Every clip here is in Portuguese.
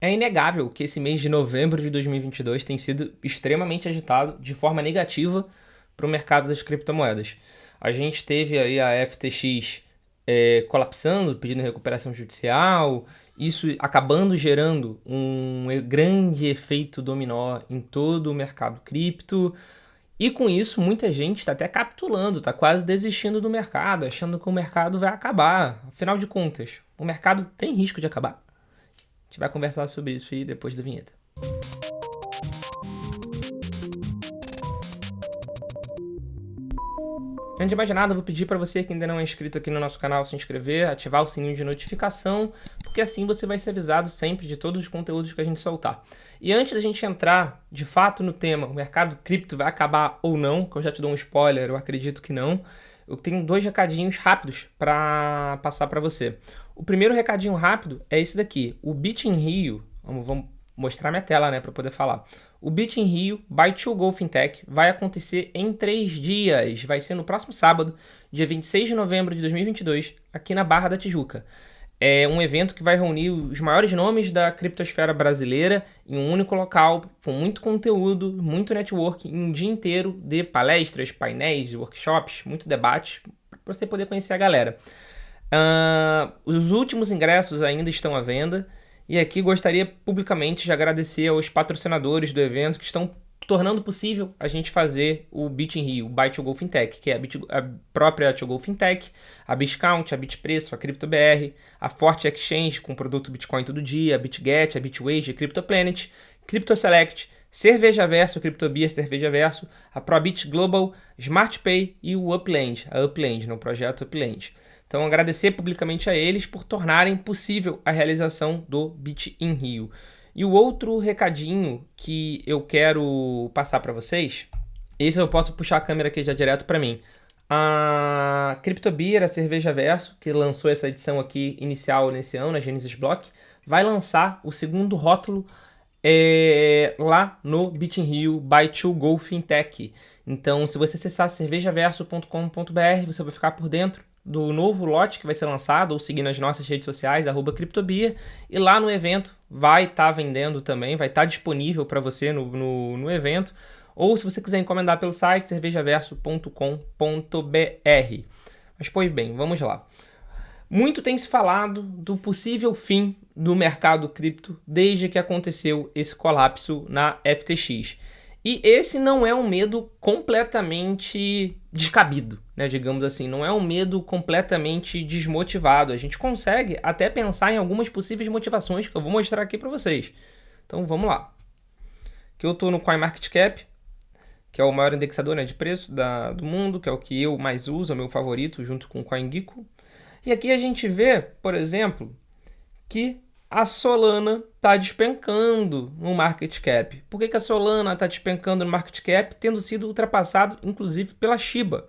É inegável que esse mês de novembro de 2022 tem sido extremamente agitado de forma negativa para o mercado das criptomoedas. A gente teve aí a FTX colapsando, pedindo recuperação judicial, isso acabando gerando um grande efeito dominó em todo o mercado cripto. E com isso, muita gente está até capitulando, está quase desistindo do mercado, achando que o mercado vai acabar. Afinal de contas, o mercado tem risco de acabar? A gente vai conversar sobre isso aí depois da vinheta. Antes de mais nada, eu vou pedir para você que ainda não é inscrito aqui no nosso canal se inscrever, ativar o sininho de notificação, porque assim você vai ser avisado sempre de todos os conteúdos que a gente soltar. E antes da gente entrar de fato no tema, o mercado cripto vai acabar ou não, que eu já te dou um spoiler, eu acredito que não, eu tenho 2 recadinhos rápidos para passar para você. O primeiro recadinho rápido é esse daqui, o Bit in Rio, vamos mostrar minha tela, né, para poder falar. O Bit in Rio by 2Go Fintech vai acontecer em 3 dias. Vai ser no próximo sábado, dia 26 de novembro de 2022, aqui na Barra da Tijuca. É um evento que vai reunir os maiores nomes da criptosfera brasileira em um único local, com muito conteúdo, muito networking, em um dia inteiro de palestras, painéis, workshops, muito debate, para você poder conhecer a galera. Os últimos ingressos ainda estão à venda. E aqui gostaria publicamente de agradecer aos patrocinadores do evento que estão tornando possível a gente fazer o Bit in Rio, o by 2Go Fintech, que é a própria 2Go Fintech, a Bitcount, a Bitpreço, a CryptoBR, a Forte Exchange com o produto Bitcoin todo dia, a BitGet, a Bitwage, a CryptoPlanet, CryptoSelect, Cervejaverso, CryptoBeer, Cervejaverso, a Probit Global, SmartPay e o Upland, a Upland, no projeto Upland. Então, agradecer publicamente a eles por tornarem possível a realização do Bit in Rio. E o outro recadinho que eu quero passar para vocês, esse eu posso puxar a câmera aqui já direto para mim. A CryptoBeer, a Cervejaverso, que lançou essa edição aqui inicial nesse ano, a Genesis Block, vai lançar o segundo rótulo lá no Bit in Rio by 2Go Fintech. Então, se você acessar cervejaverso.com.br, você vai ficar por dentro do novo lote que vai ser lançado, ou seguir nas nossas redes sociais, @CryptoBeer, e lá no evento vai estar vendendo também, vai estar disponível para você no evento, ou se você quiser encomendar pelo site, cervejaverso.com.br. Mas pois bem, vamos lá. Muito tem se falado do possível fim do mercado cripto desde que aconteceu esse colapso na FTX. E esse não é um medo completamente descabido, né, digamos assim. Não é um medo completamente desmotivado. A gente consegue até pensar em algumas possíveis motivações que eu vou mostrar aqui para vocês. Então vamos lá. Aqui eu estou no CoinMarketCap, que é o maior indexador, né, de preço do mundo, que é o que eu mais uso, é o meu favorito, junto com o CoinGecko. E aqui a gente vê, por exemplo, que a Solana está despencando no market cap. Por que a Solana está despencando no market cap, tendo sido ultrapassado, inclusive, pela Shiba?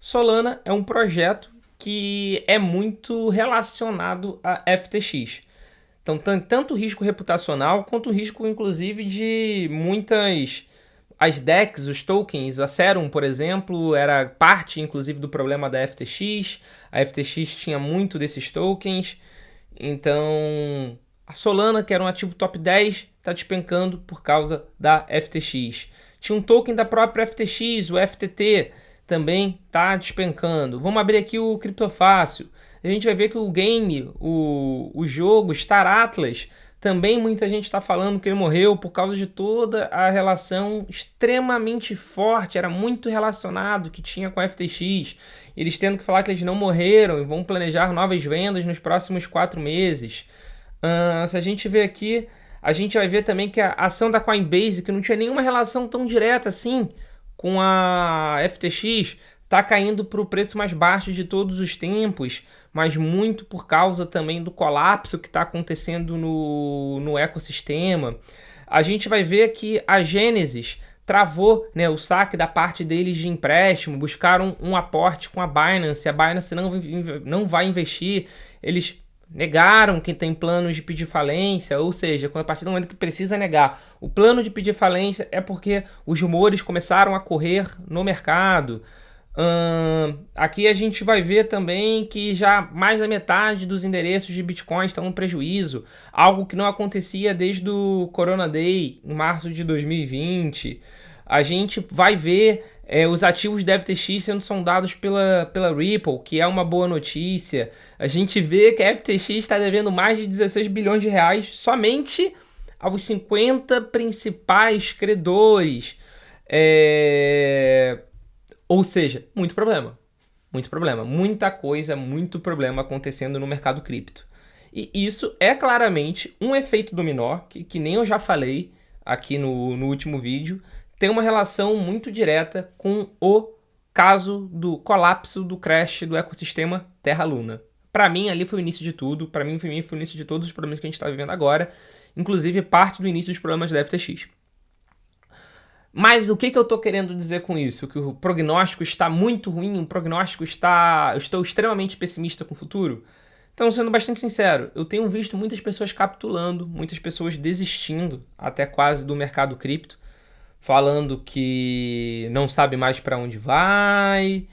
Solana é um projeto que é muito relacionado a FTX. Então, tem tanto risco reputacional, quanto risco, inclusive, de muitas... As DEX, os tokens, a Serum, por exemplo, era parte, inclusive, do problema da FTX. A FTX tinha muito desses tokens. Então, a Solana, que era um ativo top 10, está despencando por causa da FTX. Tinha um token da própria FTX, o FTT, também está despencando. Vamos abrir aqui o Criptofácil. A gente vai ver que o game, o jogo Star Atlas, também muita gente está falando que ele morreu por causa de toda a relação extremamente forte, era muito relacionado que tinha com a FTX. Eles tendo que falar que eles não morreram e vão planejar novas vendas nos próximos 4 meses. Se a gente ver aqui, a gente vai ver também que a ação da Coinbase, que não tinha nenhuma relação tão direta assim com a FTX, está caindo para o preço mais baixo de todos os tempos, mas muito por causa também do colapso que está acontecendo no ecossistema. A gente vai ver que a Genesis travou, né, o saque da parte deles de empréstimo, buscaram um aporte com a Binance não vai investir, eles negaram que tem planos de pedir falência, ou seja, a partir do momento que precisa negar o plano de pedir falência é porque os rumores começaram a correr no mercado. Aqui a gente vai ver também que já mais da metade dos endereços de Bitcoin estão no prejuízo, algo que não acontecia desde o Corona Day, em março de 2020. A gente vai ver os ativos da FTX sendo sondados pela Ripple, que é uma boa notícia. A gente vê que a FTX está devendo mais de 16 bilhões de reais somente aos 50 principais credores. Ou seja, muito problema. Muito problema. Muita coisa, muito problema acontecendo no mercado cripto. E isso é claramente um efeito dominó, que nem eu já falei aqui no último vídeo, tem uma relação muito direta com o caso do colapso, do crash do ecossistema Terra-Luna. Para mim, ali foi o início de tudo. Para mim, foi o início de todos os problemas que a gente está vivendo agora. Inclusive, parte do início dos problemas da FTX. Mas o que eu estou querendo dizer com isso? Que o prognóstico está muito ruim, eu estou extremamente pessimista com o futuro? Então, sendo bastante sincero, eu tenho visto muitas pessoas capitulando, muitas pessoas desistindo até quase do mercado cripto, falando que não sabe mais para onde vai,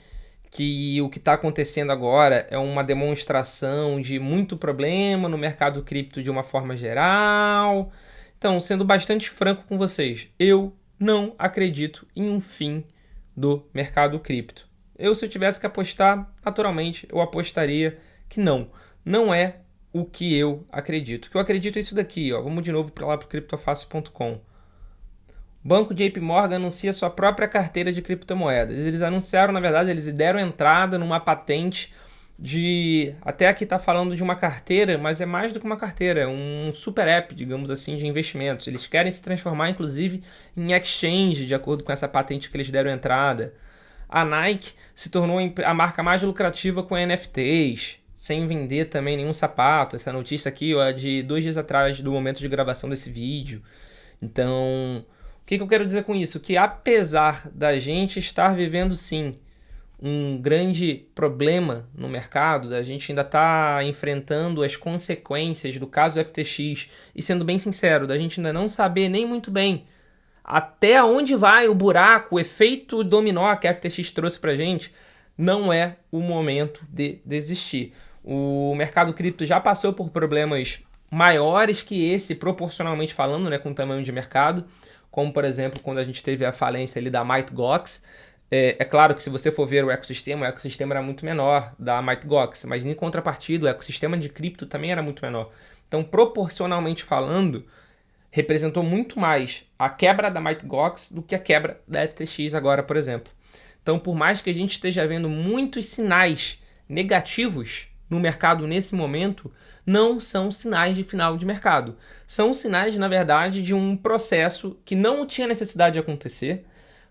que o que está acontecendo agora é uma demonstração de muito problema no mercado cripto de uma forma geral. Então, sendo bastante franco com vocês, eu não acredito em um fim do mercado cripto. Se eu tivesse que apostar, naturalmente, eu apostaria que não é o que eu acredito. O que eu acredito é isso daqui, ó. Vamos de novo para lá para o criptofácil.com. O banco JP Morgan anuncia sua própria carteira de criptomoedas. Eles anunciaram, na verdade, eles deram entrada numa patente de... Até aqui está falando de uma carteira, mas é mais do que uma carteira, é um super app, digamos assim, de investimentos. Eles querem se transformar, inclusive, em exchange, de acordo com essa patente que eles deram entrada. A Nike se tornou a marca mais lucrativa com NFTs, sem vender também nenhum sapato. Essa notícia aqui ó, é de 2 dias atrás do momento de gravação desse vídeo. Então... O que eu quero dizer com isso? Que apesar da gente estar vivendo sim um grande problema no mercado, a gente ainda está enfrentando as consequências do caso FTX e sendo bem sincero, da gente ainda não saber nem muito bem até onde vai o buraco, o efeito dominó que a FTX trouxe pra gente, não é o momento de desistir. O mercado cripto já passou por problemas maiores que esse, proporcionalmente falando, né, com o tamanho de mercado, como, por exemplo, quando a gente teve a falência ali da Mt. Gox. É claro que se você for ver o ecossistema era muito menor da Mt. Gox, mas em contrapartida, o ecossistema de cripto também era muito menor. Então, proporcionalmente falando, representou muito mais a quebra da Mt. Gox do que a quebra da FTX agora, por exemplo. Então, por mais que a gente esteja vendo muitos sinais negativos no mercado nesse momento, não são sinais de final de mercado. São sinais, na verdade, de um processo que não tinha necessidade de acontecer.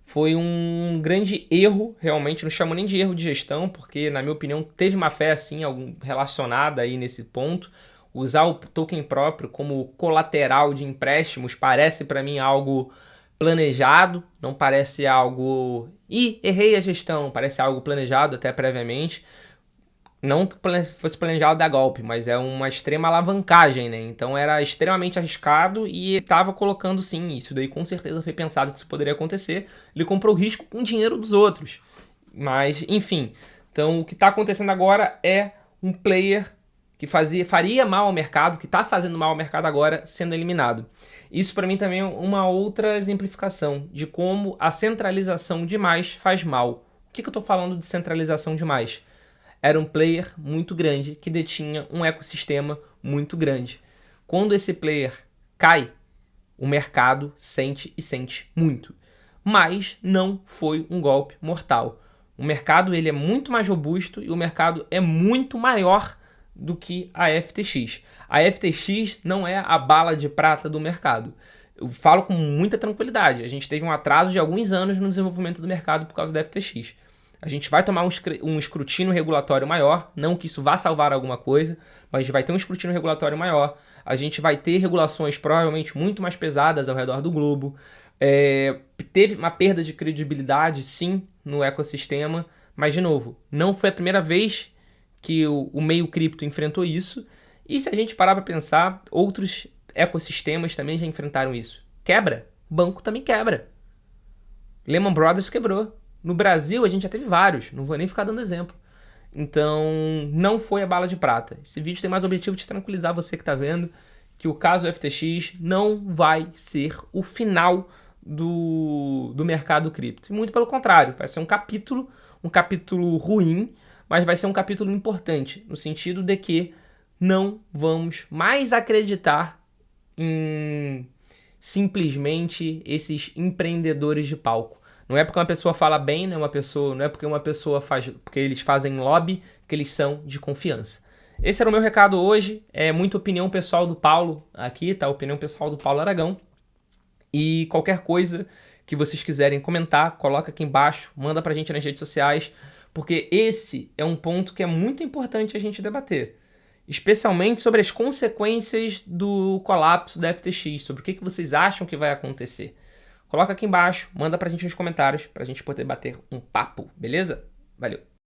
Foi um grande erro, realmente, não chamo nem de erro de gestão, porque, na minha opinião, teve má fé, assim, relacionada aí nesse ponto. Usar o token próprio como colateral de empréstimos parece, para mim, algo planejado, não parece algo... errei a gestão, parece algo planejado até previamente. Não que fosse planejado dar golpe, mas é uma extrema alavancagem, né? Então era extremamente arriscado e estava colocando sim, isso daí com certeza foi pensado que isso poderia acontecer. Ele comprou risco com o dinheiro dos outros. Mas, enfim. Então o que está acontecendo agora é um player que faria mal ao mercado, que está fazendo mal ao mercado agora, sendo eliminado. Isso para mim também é uma outra exemplificação de como a centralização demais faz mal. O que eu estou falando de centralização demais? Era um player muito grande que detinha um ecossistema muito grande. Quando esse player cai, o mercado sente e sente muito. Mas não foi um golpe mortal. O mercado ele é muito mais robusto e o mercado é muito maior do que a FTX. A FTX não é a bala de prata do mercado. Eu falo com muita tranquilidade. A gente teve um atraso de alguns anos no desenvolvimento do mercado por causa da FTX. A gente vai tomar um escrutínio regulatório maior, não que isso vá salvar alguma coisa, mas a gente vai ter um escrutínio regulatório maior, a gente vai ter regulações provavelmente muito mais pesadas ao redor do globo. Teve uma perda de credibilidade, sim, no ecossistema, mas, de novo, não foi a primeira vez que o meio cripto enfrentou isso, e se a gente parar para pensar, outros ecossistemas também já enfrentaram isso. Quebra? Banco também quebra. Lehman Brothers quebrou. No Brasil, a gente já teve vários, não vou nem ficar dando exemplo. Então, não foi a bala de prata. Esse vídeo tem mais o objetivo de tranquilizar você que está vendo que o caso FTX não vai ser o final do mercado cripto. E muito pelo contrário, vai ser um capítulo ruim, mas vai ser um capítulo importante, no sentido de que não vamos mais acreditar em simplesmente esses empreendedores de palco. Não é porque uma pessoa fala bem, não é porque uma pessoa faz, porque eles fazem lobby, que eles são de confiança. Esse era o meu recado hoje, é muita opinião pessoal do Paulo aqui, tá? Opinião pessoal do Paulo Aragão. E qualquer coisa que vocês quiserem comentar, coloca aqui embaixo, manda pra gente nas redes sociais, porque esse é um ponto que é muito importante a gente debater. Especialmente sobre as consequências do colapso da FTX, sobre o que vocês acham que vai acontecer. Coloca aqui embaixo, manda pra gente nos comentários, pra gente poder bater um papo, beleza? Valeu!